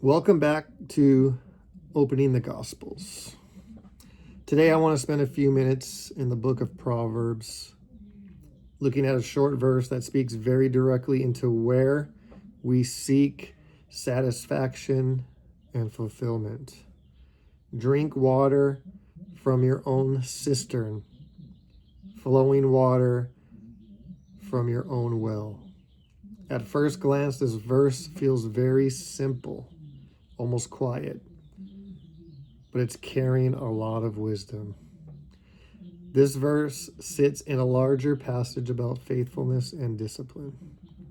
Welcome back to Opening the Gospels. Today I want to spend a few minutes in the book of Proverbs looking at a short verse that speaks very directly into where we seek satisfaction and fulfillment. Drink water from your own cistern, flowing water from your own well. At first glance, this verse feels very simple, almost quiet, but it's carrying a lot of wisdom. This verse sits in a larger passage about faithfulness and discipline.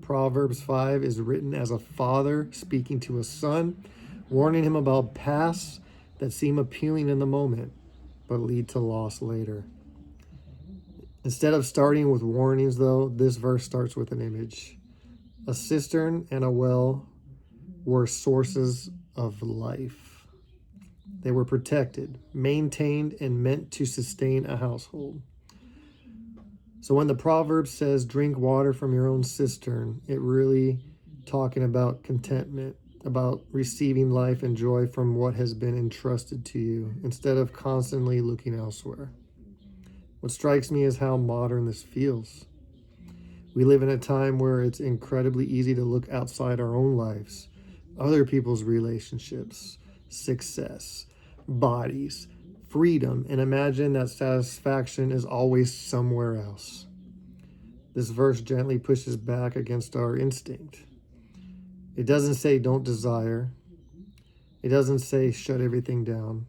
Proverbs 5 is written as a father speaking to a son, warning him about paths that seem appealing in the moment, but lead to loss later. Instead of starting with warnings, though, this verse starts with an image. A cistern and a well were sources of life. They were protected, maintained, and meant to sustain a household. So when the proverb says, drink water from your own cistern, it really talking about contentment, about receiving life and joy from what has been entrusted to you, instead of constantly looking elsewhere. What strikes me is how modern this feels. We live in a time where it's incredibly easy to look outside our own lives, other people's relationships, success, bodies, freedom, and imagine that satisfaction is always somewhere else. This verse gently pushes back against our instinct. It doesn't say don't desire. It doesn't say shut everything down.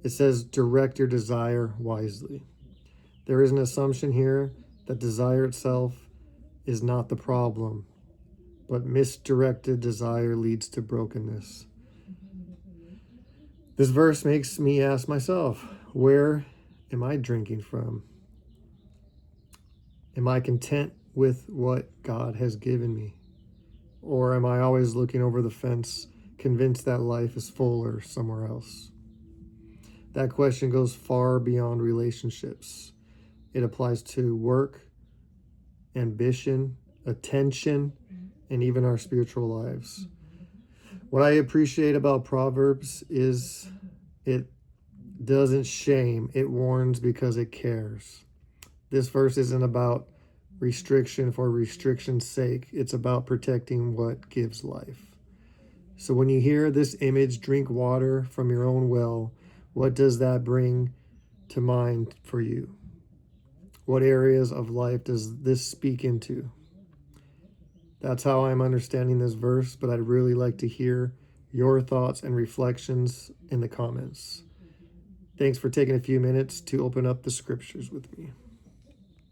It says direct your desire wisely. There is an assumption here that desire itself is not the problem, but misdirected desire leads to brokenness. This verse makes me ask myself, where am I drinking from? Am I content with what God has given me? Or am I always looking over the fence, convinced that life is fuller somewhere else? That question goes far beyond relationships. It applies to work, ambition, attention, and even our spiritual lives. What I appreciate about Proverbs is it doesn't shame, it warns because it cares. This verse isn't about restriction for restriction's sake. It's about protecting what gives life. So when you hear this image, drink water from your own well, what does that bring to mind for you? What areas of life does this speak into? That's how I'm understanding this verse, but I'd really like to hear your thoughts and reflections in the comments. Thanks for taking a few minutes to open up the scriptures with me.